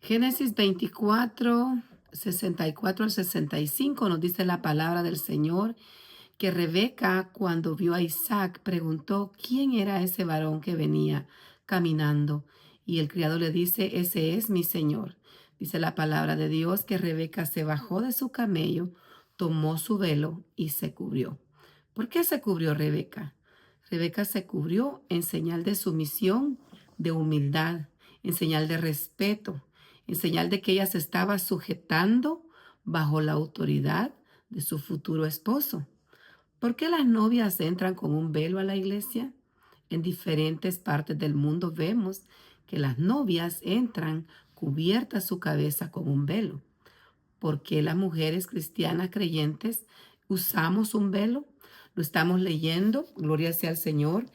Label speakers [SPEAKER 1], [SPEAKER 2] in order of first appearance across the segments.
[SPEAKER 1] Génesis 24, 64 al 65 nos dice la palabra del Señor que Rebeca, cuando vio a Isaac, preguntó quién era ese varón que venía caminando. Y el criado le dice, ese es mi señor. Dice la palabra de Dios que Rebeca se bajó de su camello, tomó su velo y se cubrió. ¿Por qué se cubrió Rebeca? Rebeca se cubrió en señal de sumisión, de humildad, en señal de respeto, en señal de que ella se estaba sujetando bajo la autoridad de su futuro esposo. ¿Por qué las novias entran con un velo a la iglesia? En diferentes partes del mundo vemos que las novias entran cubiertas su cabeza con un velo. ¿Por qué las mujeres cristianas creyentes usamos un velo? Lo estamos leyendo, gloria sea al Señor,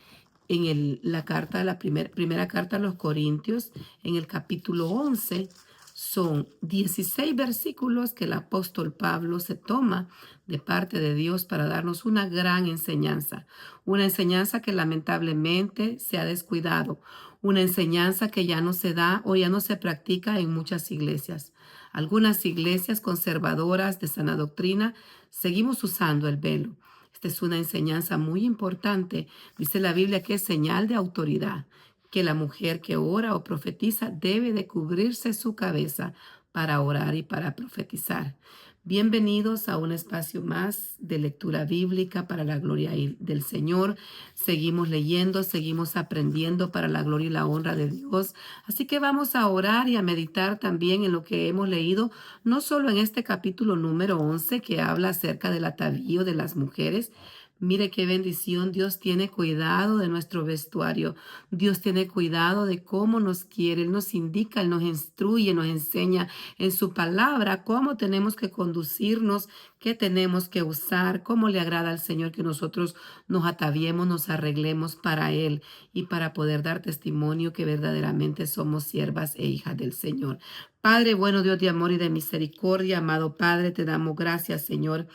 [SPEAKER 1] en la carta, primera carta a los Corintios, en el capítulo 11. Son 16 versículos que el apóstol Pablo se toma de parte de Dios para darnos una gran enseñanza. Una enseñanza que lamentablemente se ha descuidado. Una enseñanza que ya no se da o ya no se practica en muchas iglesias. Algunas iglesias conservadoras de sana doctrina seguimos usando el velo. Esta es una enseñanza muy importante. Dice la Biblia que es señal de autoridad, que la mujer que ora o profetiza debe de cubrirse su cabeza para orar y para profetizar. Bienvenidos a un espacio más de lectura bíblica para la gloria del Señor. Seguimos leyendo, seguimos aprendiendo para la gloria y la honra de Dios. Así que vamos a orar y a meditar también en lo que hemos leído, no solo en este capítulo número 11 que habla acerca del atavío de las mujeres. Mire qué bendición, Dios tiene cuidado de nuestro vestuario, Dios tiene cuidado de cómo nos quiere, Él nos indica, Él nos instruye, nos enseña en su palabra cómo tenemos que conducirnos, qué tenemos que usar, cómo le agrada al Señor que nosotros nos ataviemos, nos arreglemos para Él y para poder dar testimonio que verdaderamente somos siervas e hijas del Señor. Padre bueno, Dios de amor y de misericordia, amado Padre, te damos gracias, Señor,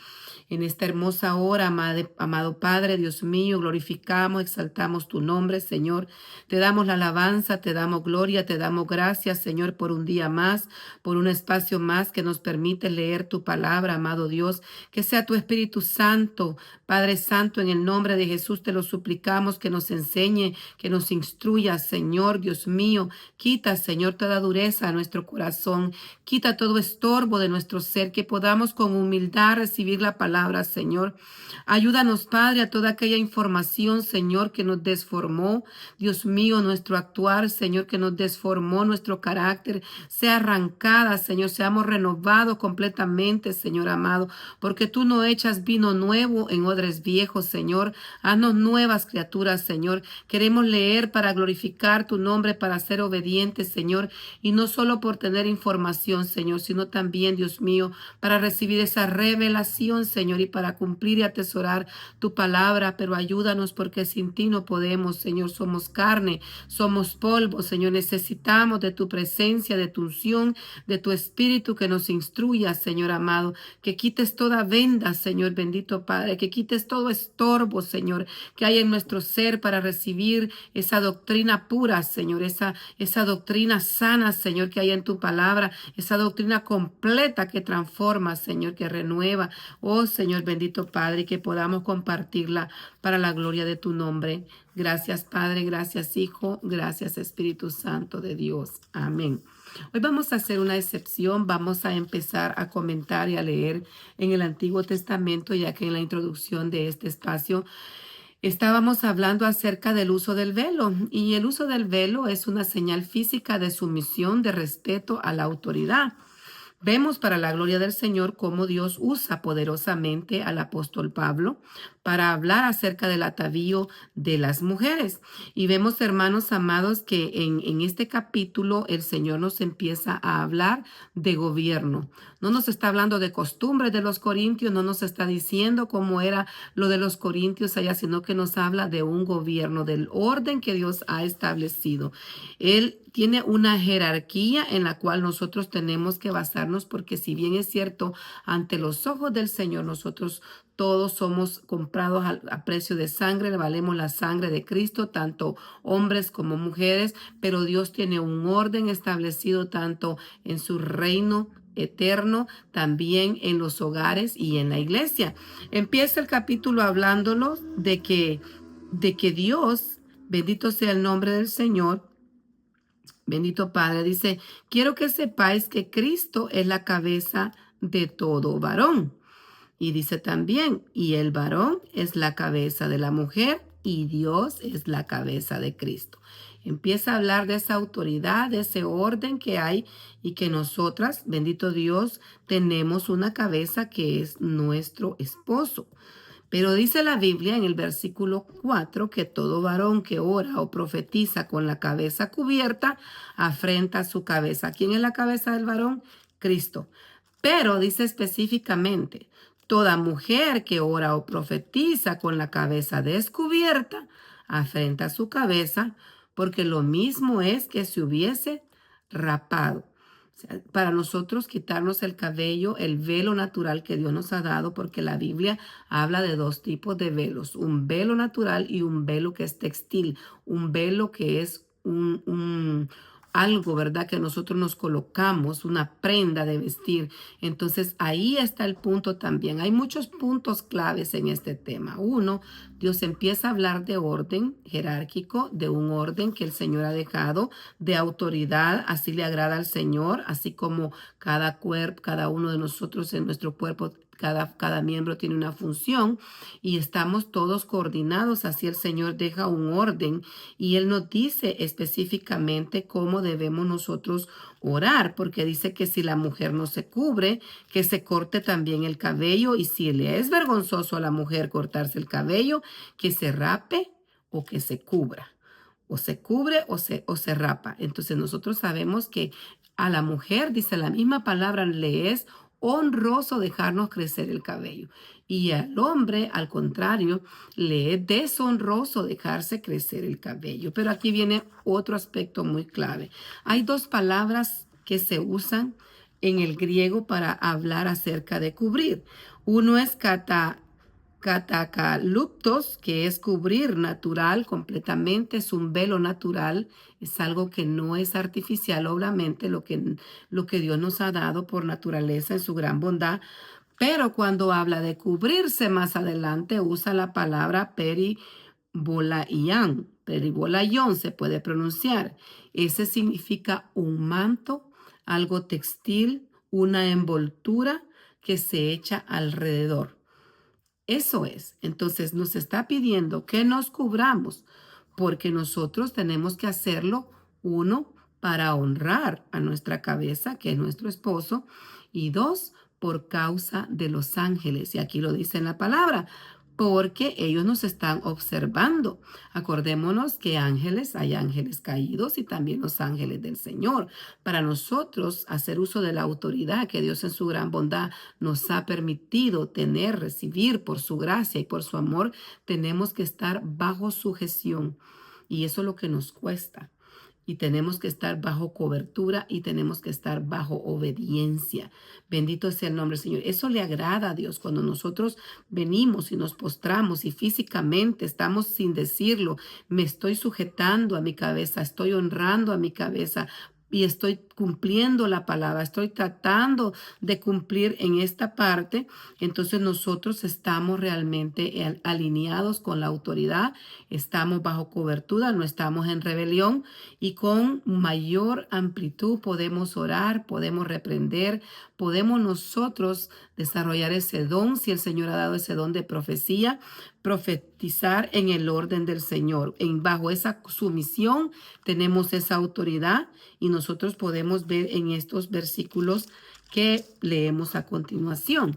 [SPEAKER 1] en esta hermosa hora, amado Padre, Dios mío, glorificamos, exaltamos tu nombre, Señor. Te damos la alabanza, te damos gloria, te damos gracias, Señor, por un día más, por un espacio más que nos permite leer tu palabra, amado Dios. Que sea tu Espíritu Santo, Padre Santo, en el nombre de Jesús te lo suplicamos, que nos enseñe, que nos instruya, Señor, Dios mío. Quita, Señor, toda dureza a nuestro corazón. Quita todo estorbo de nuestro ser, que podamos con humildad recibir la palabra, Señor. Ayúdanos, Padre, a toda aquella información, Señor, que nos desformó. Dios mío, nuestro actuar, Señor, que nos desformó, nuestro carácter, sea arrancada, Señor, seamos renovados completamente, Señor amado, porque tú no echas vino nuevo en odres viejos, Señor. Haznos nuevas criaturas, Señor. Queremos leer para glorificar tu nombre, para ser obedientes, Señor, y no solo por tener información, Señor, sino también, Dios mío, para recibir esa revelación, Señor, y para cumplir y atesorar tu palabra. Pero ayúdanos, porque sin ti no podemos, Señor. Somos carne, somos polvo, Señor. Necesitamos de tu presencia, de tu unción, de tu espíritu que nos instruya, Señor amado, que quites toda venda, Señor bendito Padre, que quites todo estorbo, Señor, que hay en nuestro ser para recibir esa doctrina pura, Señor, esa doctrina sana, Señor, que hay en tu palabra, esa doctrina completa que transforma, Señor, que renueva. Oh, Señor bendito Padre, y que podamos compartirla para la gloria de tu nombre. Gracias, Padre, gracias, Hijo, gracias, Espíritu Santo de Dios. Amén. Hoy vamos a hacer una excepción, vamos a empezar a comentar y a leer en el Antiguo Testamento, ya que en la introducción de este espacio estábamos hablando acerca del uso del velo, y el uso del velo es una señal física de sumisión, de respeto a la autoridad. Vemos para la gloria del Señor cómo Dios usa poderosamente al apóstol Pablo para hablar acerca del atavío de las mujeres. Y vemos, hermanos amados, que en este capítulo el Señor nos empieza a hablar de gobierno. No nos está hablando de costumbres de los corintios, no nos está diciendo cómo era lo de los corintios allá, sino que nos habla de un gobierno, del orden que Dios ha establecido. Él tiene una jerarquía en la cual nosotros tenemos que basarnos, porque si bien es cierto, ante los ojos del Señor nosotros todos somos comprados a precio de sangre, le valemos la sangre de Cristo, tanto hombres como mujeres, pero Dios tiene un orden establecido tanto en su reino eterno, también en los hogares y en la iglesia. Empieza el capítulo hablándonos de que Dios, bendito sea el nombre del Señor, bendito Padre, dice, quiero que sepáis que Cristo es la cabeza de todo varón. Y dice también, y el varón es la cabeza de la mujer y Dios es la cabeza de Cristo. Empieza a hablar de esa autoridad, de ese orden que hay y que nosotras, bendito Dios, tenemos una cabeza que es nuestro esposo. Pero dice la Biblia en el versículo 4 que todo varón que ora o profetiza con la cabeza cubierta afrenta su cabeza. ¿Quién es la cabeza del varón? Cristo. Pero dice específicamente, toda mujer que ora o profetiza con la cabeza descubierta afrenta su cabeza, porque lo mismo es que se hubiese rapado. O sea, para nosotros quitarnos el cabello, el velo natural que Dios nos ha dado, porque la Biblia habla de dos tipos de velos, un velo natural y un velo que es textil, un velo que es algo, ¿verdad? Que nosotros nos colocamos, una prenda de vestir. Entonces ahí está el punto también. Hay muchos puntos claves en este tema. Uno, Dios empieza a hablar de orden jerárquico, de un orden que el Señor ha dejado, de autoridad, así le agrada al Señor, así como cada cuerpo, cada uno de nosotros en nuestro cuerpo, cada miembro tiene una función y estamos todos coordinados, así el Señor deja un orden y Él nos dice específicamente cómo debemos nosotros orar, porque dice que si la mujer no se cubre, que se corte también el cabello y si le es vergonzoso a la mujer cortarse el cabello, que se rape o que se cubra. O se cubre o se rapa. Entonces nosotros sabemos que a la mujer, dice la misma palabra, le es honroso dejarnos crecer el cabello. Y al hombre, al contrario, le es deshonroso dejarse crecer el cabello. Pero aquí viene otro aspecto muy clave. Hay dos palabras que se usan en el griego para hablar acerca de cubrir. Uno es Catakaluptos, que es cubrir natural completamente, es un velo natural, es algo que no es artificial, obviamente, lo que Dios nos ha dado por naturaleza en su gran bondad. Pero cuando habla de cubrirse más adelante, usa la palabra peribolaián. Peribolaión se puede pronunciar. Ese significa un manto, algo textil, una envoltura que se echa alrededor. Eso es. Entonces nos está pidiendo que nos cubramos porque nosotros tenemos que hacerlo, uno, para honrar a nuestra cabeza, que es nuestro esposo, y dos, por causa de los ángeles. Y aquí lo dice en la palabra, porque ellos nos están observando. Acordémonos que hay ángeles caídos y también los ángeles del Señor. Para nosotros hacer uso de la autoridad que Dios en su gran bondad nos ha permitido tener, recibir por su gracia y por su amor, tenemos que estar bajo sujeción. Y eso es lo que nos cuesta. Y tenemos que estar bajo cobertura y tenemos que estar bajo obediencia. Bendito sea el nombre del Señor. Eso le agrada a Dios cuando nosotros venimos y nos postramos y físicamente estamos sin decirlo. Me estoy sujetando a mi cabeza, estoy honrando a mi cabeza. Y estoy cumpliendo la palabra, estoy tratando de cumplir en esta parte. Entonces nosotros estamos realmente alineados con la autoridad, estamos bajo cobertura, no estamos en rebelión y con mayor amplitud podemos orar, podemos reprender, podemos nosotros desarrollar ese don, si el Señor ha dado ese don de profecía, profetizar en el orden del Señor. Bajo esa sumisión tenemos esa autoridad y nosotros podemos ver en estos versículos que leemos a continuación.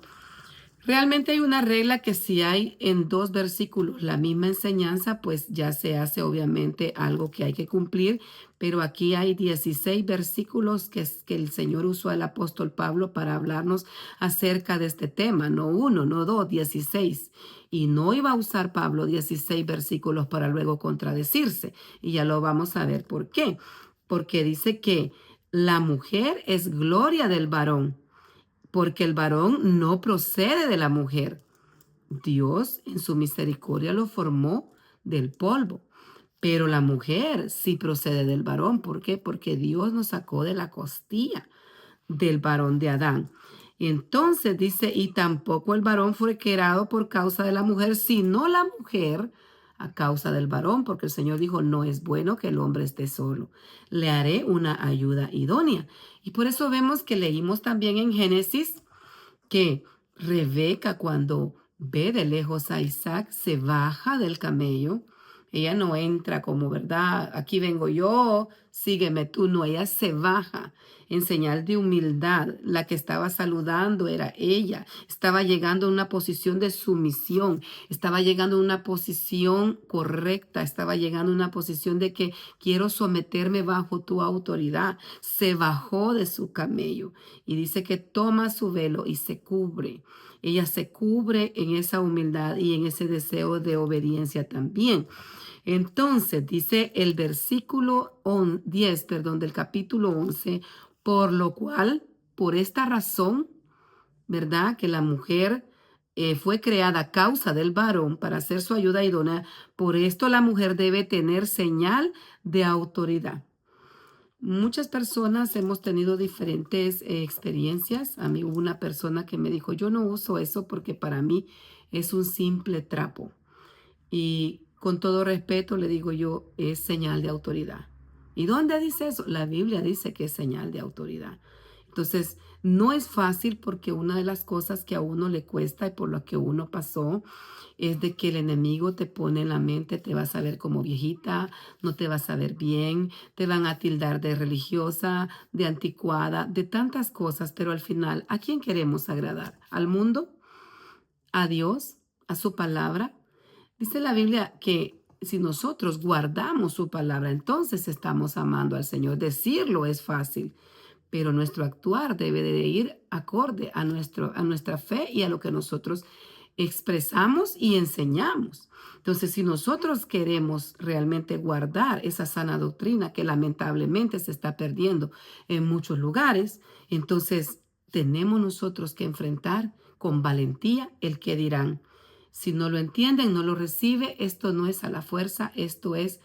[SPEAKER 1] Realmente hay una regla que si hay en dos versículos la misma enseñanza, pues ya se hace obviamente algo que hay que cumplir, pero aquí hay 16 versículos que el Señor usó al apóstol Pablo para hablarnos acerca de este tema, no uno, no dos, 16. Y no iba a usar Pablo 16 versículos para luego contradecirse, y ya lo vamos a ver por qué. Porque dice que la mujer es gloria del varón, porque el varón no procede de la mujer. Dios en su misericordia lo formó del polvo. Pero la mujer sí procede del varón. ¿Por qué? Porque Dios nos sacó de la costilla del varón de Adán. Y entonces dice, y tampoco el varón fue creado por causa de la mujer, sino la mujer a causa del varón, porque el Señor dijo, no es bueno que el hombre esté solo. Le haré una ayuda idónea. Y por eso vemos que leímos también en Génesis que Rebeca, cuando ve de lejos a Isaac, se baja del camello. Ella no entra como, ¿verdad? Aquí vengo yo, sígueme tú. No, ella se baja en señal de humildad. La que estaba saludando era ella. Estaba llegando a una posición de sumisión. Estaba llegando a una posición correcta. Estaba llegando a una posición de que quiero someterme bajo tu autoridad. Se bajó de su camello y dice que toma su velo y se cubre. Ella se cubre en esa humildad y en ese deseo de obediencia también. Entonces dice el versículo 10, del capítulo 11, por lo cual, por esta razón, ¿verdad? Que la mujer fue creada a causa del varón para hacer su ayuda idónea. Por esto la mujer debe tener señal de autoridad. Muchas personas hemos tenido diferentes experiencias. A mí hubo una persona que me dijo, yo no uso eso porque para mí es un simple trapo. Y con todo respeto le digo yo, es señal de autoridad. ¿Y dónde dice eso? La Biblia dice que es señal de autoridad. Entonces, no es fácil porque una de las cosas que a uno le cuesta y por lo que uno pasó es de que el enemigo te pone en la mente, te vas a ver como viejita, no te vas a ver bien, te van a tildar de religiosa, de anticuada, de tantas cosas, pero al final, ¿a quién queremos agradar? ¿Al mundo? ¿A Dios? ¿A su palabra? Dice la Biblia que si nosotros guardamos su palabra, entonces estamos amando al Señor. Decirlo es fácil, pero nuestro actuar debe de ir acorde a nuestra fe y a lo que nosotros expresamos y enseñamos. Entonces, si nosotros queremos realmente guardar esa sana doctrina que lamentablemente se está perdiendo en muchos lugares, entonces tenemos nosotros que enfrentar con valentía el que dirán. Si no lo entienden, no lo recibe, esto no es a la fuerza, esto es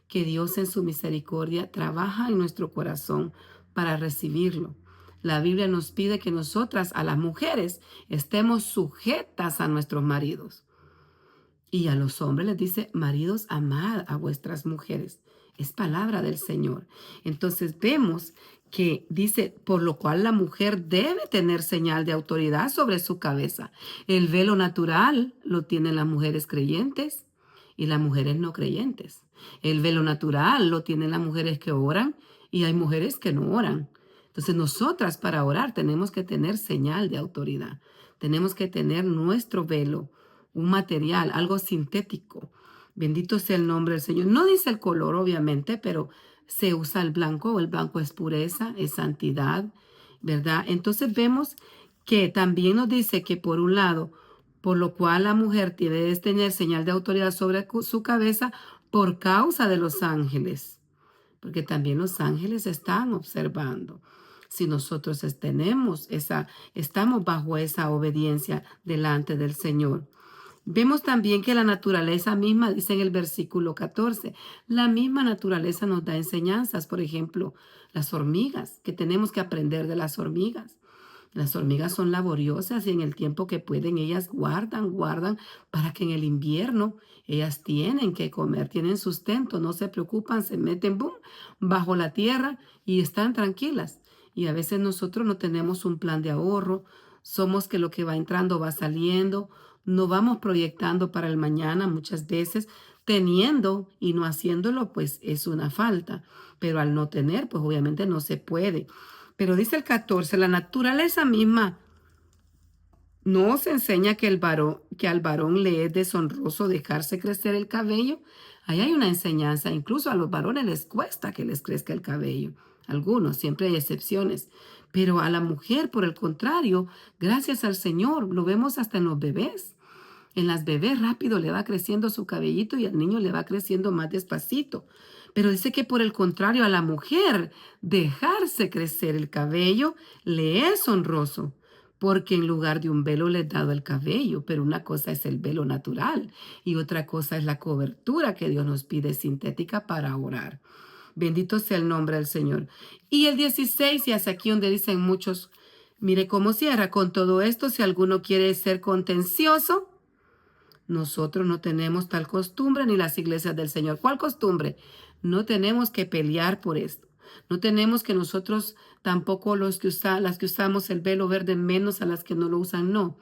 [SPEAKER 1] que Dios en su misericordia trabaja en nuestro corazón para recibirlo. La Biblia nos pide que nosotras, a las mujeres, estemos sujetas a nuestros maridos. Y a los hombres les dice, maridos, amad a vuestras mujeres. Es palabra del Señor. Entonces vemos que dice, por lo cual la mujer debe tener señal de autoridad sobre su cabeza. El velo natural lo tienen las mujeres creyentes y las mujeres no creyentes. El velo natural lo tienen las mujeres que oran y hay mujeres que no oran. Entonces nosotras para orar tenemos que tener señal de autoridad. Tenemos que tener nuestro velo, un material, algo sintético. Bendito sea el nombre del Señor. No dice el color, obviamente, pero se usa el blanco. El blanco es pureza, es santidad, ¿verdad? Entonces vemos que también nos dice que por un lado, por lo cual la mujer debe tener señal de autoridad sobre su cabeza por causa de los ángeles, porque también los ángeles están observando. Si nosotros estamos bajo esa obediencia delante del Señor. Vemos también que la naturaleza misma, dice en el versículo 14, la misma naturaleza nos da enseñanzas. Por ejemplo, las hormigas, que tenemos que aprender de las hormigas. Las hormigas son laboriosas y en el tiempo que pueden, ellas guardan para que en el invierno ellas tienen que comer, tienen sustento, no se preocupan, se meten bajo la tierra y están tranquilas. Y a veces nosotros no tenemos un plan de ahorro, somos que lo que va entrando va saliendo, no vamos proyectando para el mañana muchas veces, teniendo y no haciéndolo, pues es una falta. Pero al no tener, pues obviamente no se puede. Pero dice el 14, la naturaleza misma nos enseña que al varón le es deshonroso dejarse crecer el cabello. Ahí hay una enseñanza, incluso a los varones les cuesta que les crezca el cabello. Algunos, siempre hay excepciones. Pero a la mujer, por el contrario, gracias al Señor, lo vemos hasta en los bebés. En las bebés rápido le va creciendo su cabellito y al niño le va creciendo más despacito. Pero dice que por el contrario a la mujer dejarse crecer el cabello le es honroso, porque en lugar de un velo le he dado el cabello, pero una cosa es el velo natural y otra cosa es la cobertura que Dios nos pide sintética para orar. Bendito sea el nombre del Señor. Y el 16, y hasta aquí donde dicen muchos, mire cómo cierra con todo esto, si alguno quiere ser contencioso, nosotros no tenemos tal costumbre ni las iglesias del Señor. ¿Cuál costumbre? No tenemos que pelear por esto. No tenemos que nosotros tampoco las que usamos el velo verde menos a las que no lo usan, no,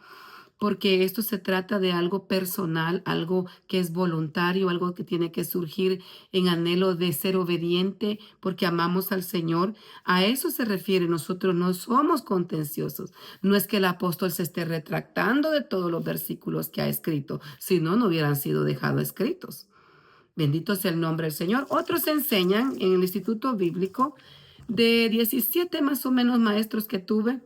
[SPEAKER 1] porque esto se trata de algo personal, algo que es voluntario, algo que tiene que surgir en anhelo de ser obediente porque amamos al Señor. A eso se refiere, nosotros no somos contenciosos. No es que el apóstol se esté retractando de todos los versículos que ha escrito, si no, no hubieran sido dejados escritos. Bendito sea el nombre del Señor. Otros enseñan en el Instituto Bíblico, de 17 más o menos maestros que tuve,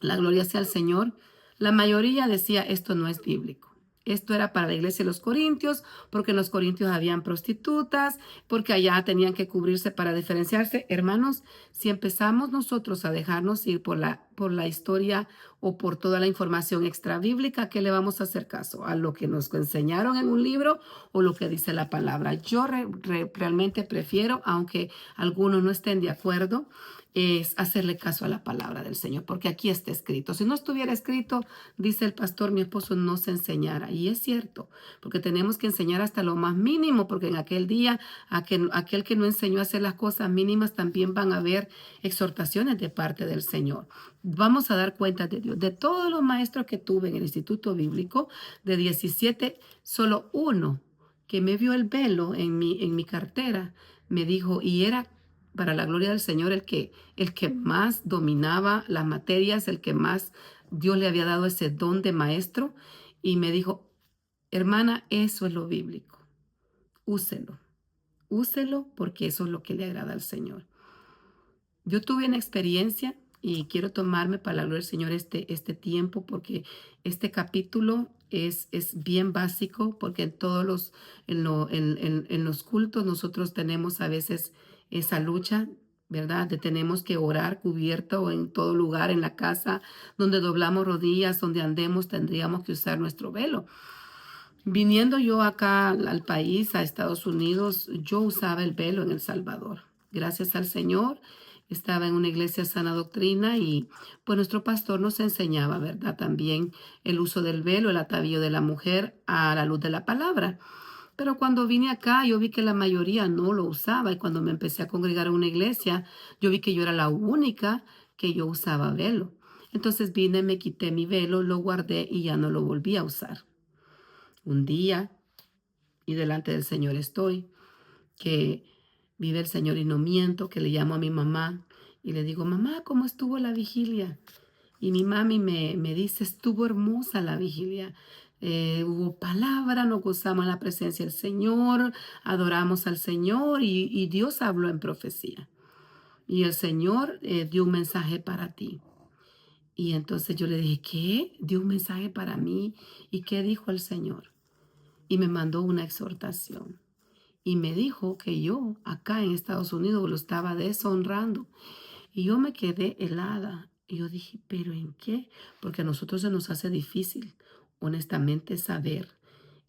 [SPEAKER 1] la gloria sea al Señor. La mayoría decía, esto no es bíblico. Esto era para la iglesia de los Corintios, porque en los Corintios habían prostitutas, porque allá tenían que cubrirse para diferenciarse. Hermanos, si empezamos nosotros a dejarnos ir por la historia o por toda la información extra bíblica, ¿qué le vamos a hacer caso? ¿A lo que nos enseñaron en un libro o lo que dice la palabra? Yo realmente prefiero, aunque algunos no estén de acuerdo, es hacerle caso a la palabra del Señor, porque aquí está escrito. Si no estuviera escrito, dice el pastor, mi esposo no se enseñara. Y es cierto, porque tenemos que enseñar hasta lo más mínimo, porque en aquel día, aquel que no enseñó a hacer las cosas mínimas, también van a haber exhortaciones de parte del Señor. Vamos a dar cuenta de Dios. De todos los maestros que tuve en el Instituto Bíblico, de 17, solo uno que me vio el velo en mi cartera, me dijo, y era para la gloria del Señor, el que más dominaba las materias, el que más Dios le había dado ese don de maestro, y me dijo, hermana, eso es lo bíblico, úselo, úselo porque eso es lo que le agrada al Señor. Yo tuve una experiencia y quiero tomarme para la gloria del Señor este tiempo porque este capítulo es bien básico porque en todos en los cultos nosotros tenemos a veces esa lucha, ¿verdad? De tenemos que orar cubierto en todo lugar, en la casa, donde doblamos rodillas, donde andemos, tendríamos que usar nuestro velo. Viniendo yo acá al país, a Estados Unidos, yo usaba el velo en El Salvador. Gracias al Señor, estaba en una iglesia sana doctrina y pues nuestro pastor nos enseñaba, ¿verdad? También el uso del velo, el atavío de la mujer a la luz de la palabra. Pero cuando vine acá, yo vi que la mayoría no lo usaba y cuando me empecé a congregar en una iglesia, yo vi que yo era la única que yo usaba velo. Entonces vine, me quité mi velo, lo guardé y ya no lo volví a usar. Un día, y delante del Señor estoy, que vive el Señor y no miento, que le llamo a mi mamá y le digo, mamá, ¿cómo estuvo la vigilia? Y mi mami me dice, estuvo hermosa la vigilia. Hubo palabra, nos gozamos en la presencia del Señor, adoramos al Señor y Dios habló en profecía. Y el Señor dio un mensaje para ti. Y entonces yo le dije, ¿qué? Dio un mensaje para mí. ¿Y qué dijo el Señor? Y me mandó una exhortación. Y me dijo que yo acá en Estados Unidos lo estaba deshonrando. Y yo me quedé helada. Y yo dije, ¿pero en qué? Porque a nosotros se nos hace difícil, honestamente, saber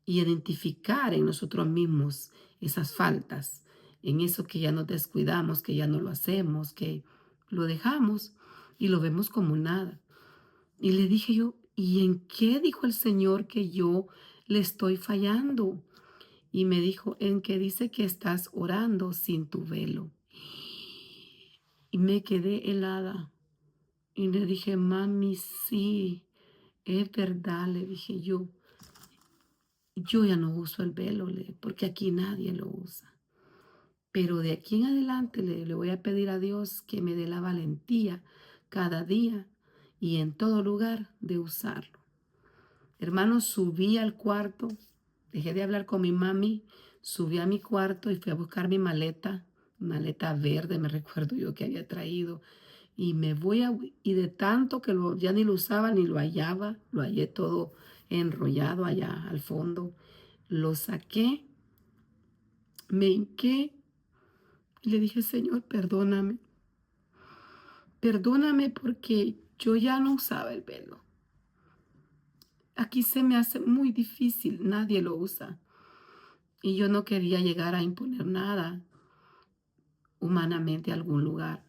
[SPEAKER 1] y identificar en nosotros mismos esas faltas, en eso que ya nos descuidamos, que ya no lo hacemos, que lo dejamos y lo vemos como nada. Y le dije yo, ¿y en qué dijo el Señor que yo le estoy fallando? Y me dijo, en que dice que estás orando sin tu velo. Y me quedé helada. Y le dije, mami, sí, es verdad, le dije yo ya no uso el velo, porque aquí nadie lo usa. Pero de aquí en adelante le voy a pedir a Dios que me dé la valentía cada día y en todo lugar de usarlo. Hermano, subí al cuarto, dejé de hablar con mi mami, subí a mi cuarto y fui a buscar mi maleta verde, me recuerdo yo que había traído. Y y de tanto que ya ni lo usaba ni lo hallaba, lo hallé todo enrollado allá al fondo. Lo saqué, me hinqué y le dije, Señor, perdóname. Perdóname porque yo ya no usaba el velo. Aquí se me hace muy difícil, nadie lo usa. Y yo no quería llegar a imponer nada humanamente a algún lugar.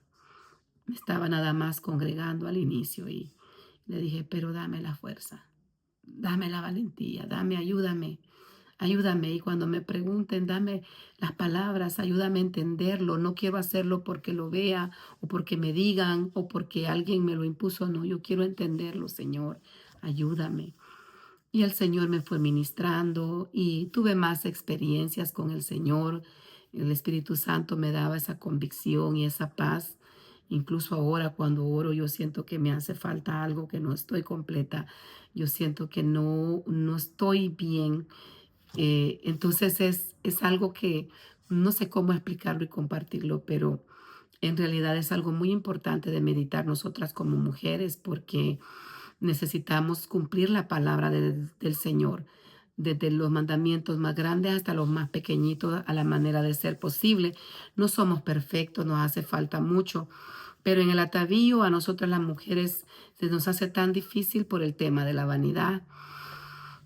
[SPEAKER 1] Me estaba nada más congregando al inicio y le dije, pero dame la fuerza, dame la valentía, ayúdame, ayúdame. Y cuando me pregunten, dame las palabras, ayúdame a entenderlo. No quiero hacerlo porque lo vea o porque me digan o porque alguien me lo impuso. No, yo quiero entenderlo, Señor. Ayúdame. Y el Señor me fue ministrando y tuve más experiencias con el Señor. El Espíritu Santo me daba esa convicción y esa paz. Incluso ahora cuando oro yo siento que me hace falta algo, que no estoy completa. Yo siento que no estoy bien. Entonces es algo que no sé cómo explicarlo y compartirlo, pero en realidad es algo muy importante de meditar nosotras como mujeres porque necesitamos cumplir la palabra del Señor, desde los mandamientos más grandes hasta los más pequeñitos, a la manera de ser posible. No somos perfectos, nos hace falta mucho, pero en el atavío a nosotras las mujeres se nos hace tan difícil por el tema de la vanidad.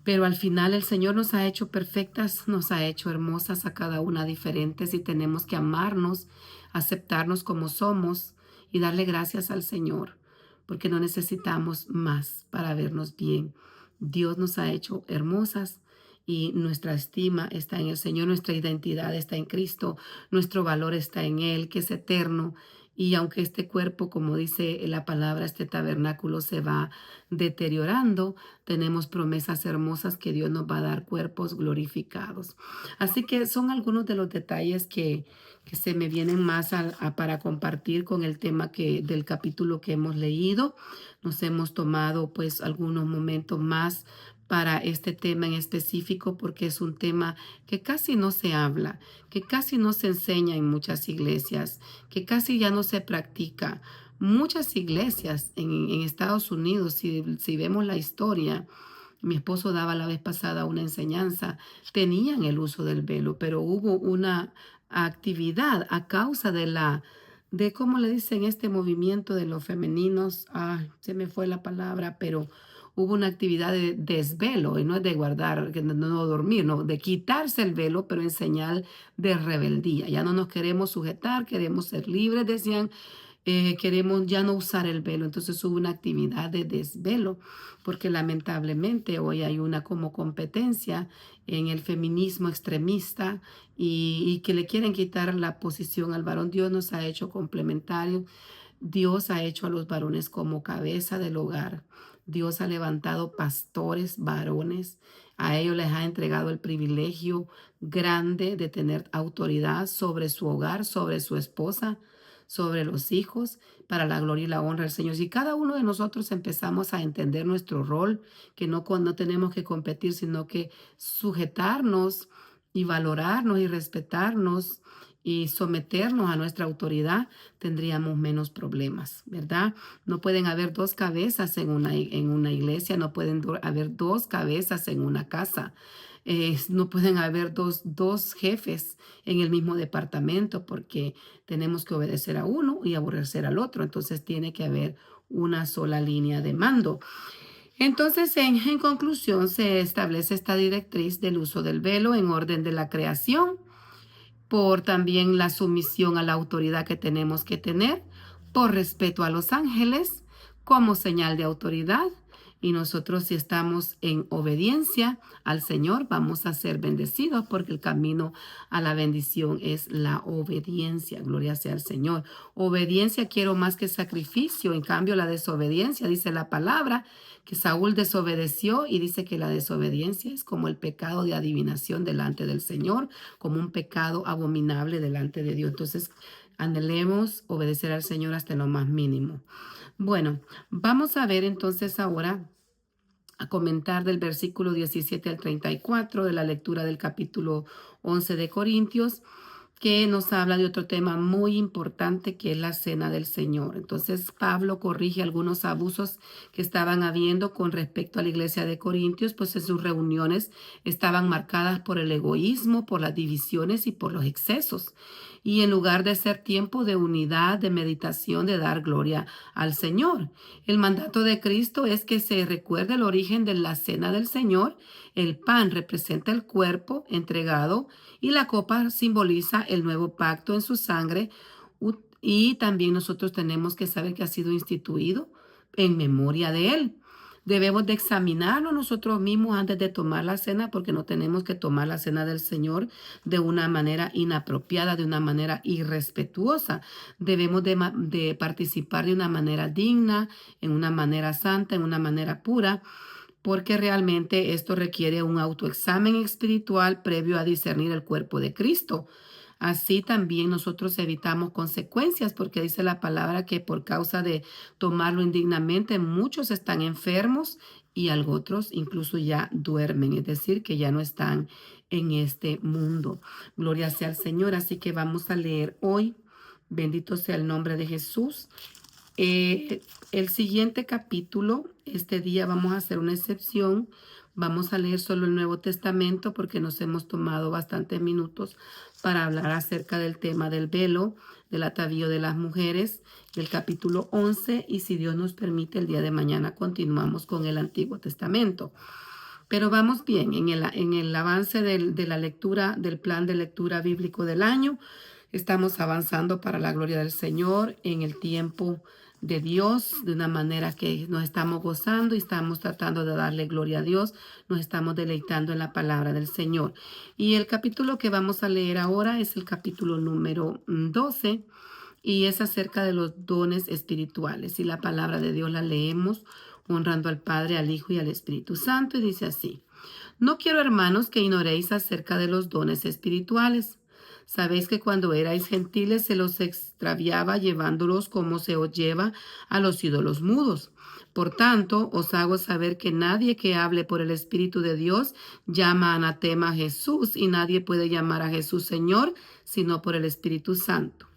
[SPEAKER 1] Pero al final el Señor nos ha hecho perfectas, nos ha hecho hermosas a cada una diferentes y tenemos que amarnos, aceptarnos como somos y darle gracias al Señor, porque no necesitamos más para vernos bien. Dios nos ha hecho hermosas y nuestra estima está en el Señor, nuestra identidad está en Cristo, nuestro valor está en Él, que es eterno. Y aunque este cuerpo, como dice la palabra, este tabernáculo se va deteriorando, tenemos promesas hermosas que Dios nos va a dar cuerpos glorificados. Así que son algunos de los detalles que se me vienen más para compartir con el tema del capítulo que hemos leído. Nos hemos tomado pues algunos momentos más para este tema en específico porque es un tema que casi no se habla, que casi no se enseña en muchas iglesias, que casi ya no se practica. Muchas iglesias en Estados Unidos, si vemos la historia, mi esposo daba la vez pasada una enseñanza, tenían el uso del velo, pero hubo una actividad a causa de cómo le dicen este movimiento de los femeninos, se me fue la palabra, pero hubo una actividad de desvelo, y no es de guardar, que no dormir, no, de quitarse el velo, pero en señal de rebeldía. Ya no nos queremos sujetar, queremos ser libres, decían, queremos ya no usar el velo. Entonces hubo una actividad de desvelo, porque lamentablemente hoy hay una como competencia en el feminismo extremista y que le quieren quitar la posición al varón. Dios nos ha hecho complementarios. Dios ha hecho a los varones como cabeza del hogar. Dios ha levantado pastores varones. A ellos les ha entregado el privilegio grande de tener autoridad sobre su hogar, sobre su esposa, sobre los hijos, para la gloria y la honra del Señor. Si cada uno de nosotros empezamos a entender nuestro rol, que no tenemos que competir, sino que sujetarnos y valorarnos y respetarnos y someternos a nuestra autoridad, tendríamos menos problemas, ¿verdad? No pueden haber dos cabezas en una iglesia, no pueden haber dos cabezas en una casa. No pueden haber dos jefes en el mismo departamento porque tenemos que obedecer a uno y aborrecer al otro. Entonces tiene que haber una sola línea de mando. Entonces, en conclusión, se establece esta directriz del uso del velo en orden de la creación, por también la sumisión a la autoridad que tenemos que tener, por respeto a los ángeles como señal de autoridad. Y nosotros si estamos en obediencia al Señor, vamos a ser bendecidos porque el camino a la bendición es la obediencia. Gloria sea al Señor. Obediencia quiero más que sacrificio. En cambio, la desobediencia, dice la palabra, que Saúl desobedeció y dice que la desobediencia es como el pecado de adivinación delante del Señor, como un pecado abominable delante de Dios. Entonces, anhelemos obedecer al Señor hasta lo más mínimo. Bueno, vamos a ver entonces ahora a comentar del versículo 17 al 34 de la lectura del capítulo 11 de Corintios. que nos habla de otro tema muy importante que es la cena del Señor. Entonces Pablo corrige algunos abusos que estaban habiendo con respecto a la iglesia de Corintios, pues en sus reuniones estaban marcadas por el egoísmo, por las divisiones y por los excesos. Y en lugar de ser tiempo de unidad, de meditación, de dar gloria al Señor. El mandato de Cristo es que se recuerde el origen de la cena del Señor. El pan representa el cuerpo entregado y la copa simboliza el nuevo pacto en su sangre. Y también nosotros tenemos que saber que ha sido instituido en memoria de Él. Debemos de examinarnos nosotros mismos antes de tomar la cena, porque no tenemos que tomar la cena del Señor de una manera inapropiada, de una manera irrespetuosa. Debemos de participar de una manera digna, en una manera santa, en una manera pura, porque realmente esto requiere un autoexamen espiritual previo a discernir el cuerpo de Cristo. Así también nosotros evitamos consecuencias, porque dice la palabra que por causa de tomarlo indignamente muchos están enfermos y otros incluso ya duermen, es decir, que ya no están en este mundo. Gloria sea al Señor. Así que vamos a leer hoy. Bendito sea el nombre de Jesús. El siguiente capítulo, este día vamos a hacer una excepción. Vamos a leer solo el Nuevo Testamento porque nos hemos tomado bastantes minutos para hablar acerca del tema del velo, del atavío de las mujeres, el capítulo 11, y si Dios nos permite, el día de mañana continuamos con el Antiguo Testamento. Pero vamos bien en el avance de la lectura, del plan de lectura bíblico del año. Estamos avanzando para la gloria del Señor en el tiempo de Dios, de una manera que nos estamos gozando y estamos tratando de darle gloria a Dios, nos estamos deleitando en la palabra del Señor. Y el capítulo que vamos a leer ahora es el capítulo número 12 y es acerca de los dones espirituales. Y la palabra de Dios la leemos honrando al Padre, al Hijo y al Espíritu Santo, y dice así: No quiero, hermanos, que ignoréis acerca de los dones espirituales. Sabéis que cuando erais gentiles se los extraviaba llevándolos como se os lleva a los ídolos mudos. Por tanto, os hago saber que nadie que hable por el Espíritu de Dios llama anatema a Jesús, y nadie puede llamar a Jesús Señor sino por el Espíritu Santo.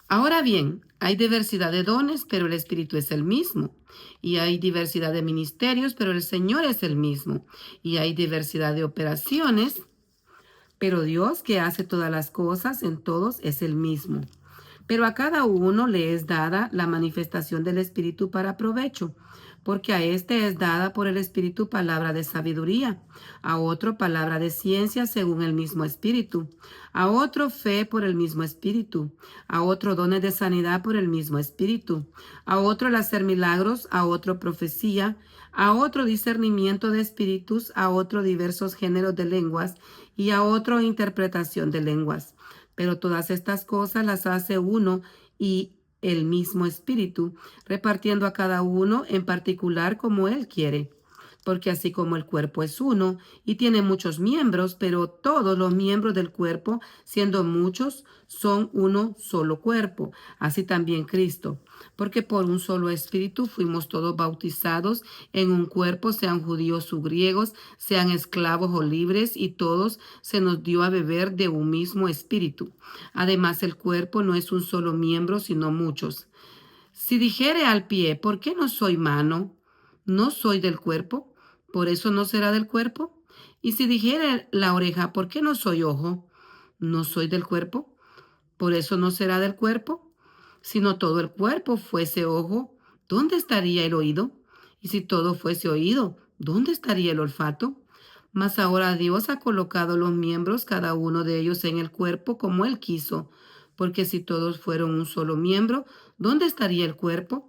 [SPEAKER 1] Ahora bien, hay diversidad de dones, pero el Espíritu es el mismo. Y hay diversidad de ministerios, pero el Señor es el mismo. Y hay diversidad de operaciones, pero Dios, que hace todas las cosas en todos, es el mismo. Pero a cada uno le es dada la manifestación del Espíritu para provecho, porque a éste es dada por el Espíritu palabra de sabiduría, a otro palabra de ciencia según el mismo Espíritu, a otro fe por el mismo Espíritu, a otro dones de sanidad por el mismo Espíritu, a otro el hacer milagros, a otro profecía, a otro discernimiento de espíritus, a otro diversos géneros de lenguas y a otro interpretación de lenguas. Pero todas estas cosas las hace uno y el mismo Espíritu, repartiendo a cada uno en particular como Él quiere. Porque así como el cuerpo es uno y tiene muchos miembros, pero todos los miembros del cuerpo, siendo muchos, son uno solo cuerpo. Así también Cristo. Porque por un solo Espíritu fuimos todos bautizados en un cuerpo, sean judíos o griegos, sean esclavos o libres, y todos se nos dio a beber de un mismo Espíritu. Además, el cuerpo no es un solo miembro, sino muchos. Si dijere al pie, ¿por qué no soy mano? ¿No soy del cuerpo? ¿Por eso no será del cuerpo? Y si dijere la oreja, ¿por qué no soy ojo? ¿No soy del cuerpo? ¿Por eso no será del cuerpo? Si no todo el cuerpo fuese ojo, ¿dónde estaría el oído? Y si todo fuese oído, ¿dónde estaría el olfato? Mas ahora Dios ha colocado los miembros, cada uno de ellos en el cuerpo como Él quiso. Porque si todos fueron un solo miembro, ¿dónde estaría el cuerpo?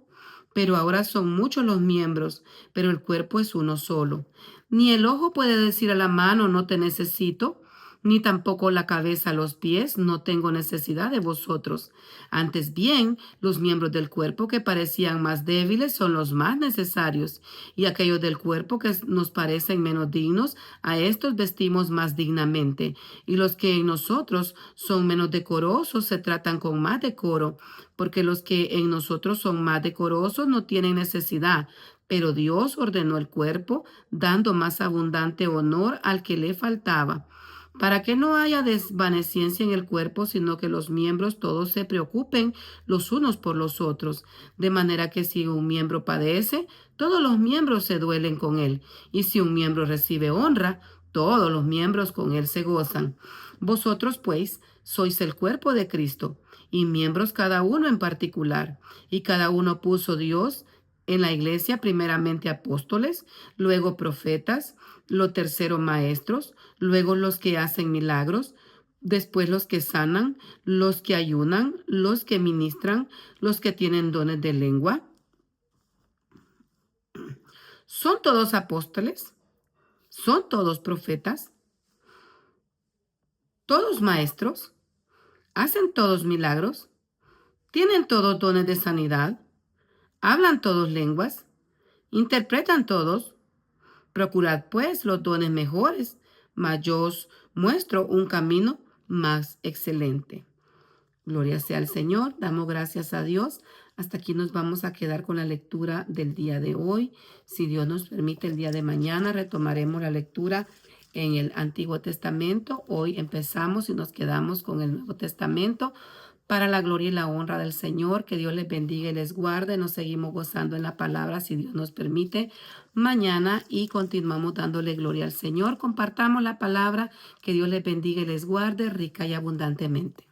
[SPEAKER 1] Pero ahora son muchos los miembros, pero el cuerpo es uno solo. Ni el ojo puede decir a la mano, no te necesito, ni tampoco la cabeza a los pies, no tengo necesidad de vosotros. Antes bien, los miembros del cuerpo que parecían más débiles son los más necesarios, y aquellos del cuerpo que nos parecen menos dignos, a estos vestimos más dignamente, y los que en nosotros son menos decorosos se tratan con más decoro, porque los que en nosotros son más decorosos no tienen necesidad, pero Dios ordenó el cuerpo, dando más abundante honor al que le faltaba. para que no haya desvanecencia en el cuerpo, sino que los miembros todos se preocupen los unos por los otros, de manera que si un miembro padece, todos los miembros se duelen con él, y si un miembro recibe honra, todos los miembros con él se gozan. Vosotros, pues, sois el cuerpo de Cristo, y miembros cada uno en particular, y cada uno puso Dios en la iglesia primeramente apóstoles, luego profetas, lo tercero maestros, luego los que hacen milagros, después los que sanan, los que ayunan, los que ministran, los que tienen dones de lengua. ¿Son todos apóstoles? ¿Son todos profetas? ¿Todos maestros? ¿Hacen todos milagros? ¿Tienen todos dones de sanidad? ¿Hablan todos lenguas? ¿Interpretan todos? Procurad pues los dones mejores, mas yo os muestro un camino más excelente. Gloria sea al Señor, damos gracias a Dios. Hasta aquí nos vamos a quedar con la lectura del día de hoy. Si Dios nos permite, el día de mañana retomaremos la lectura en el Antiguo Testamento. Hoy empezamos y nos quedamos con el Nuevo Testamento. Para la gloria y la honra del Señor, que Dios les bendiga y les guarde. Nos seguimos gozando en la palabra, si Dios nos permite, mañana, y continuamos dándole gloria al Señor. Compartamos la palabra, que Dios les bendiga y les guarde rica y abundantemente.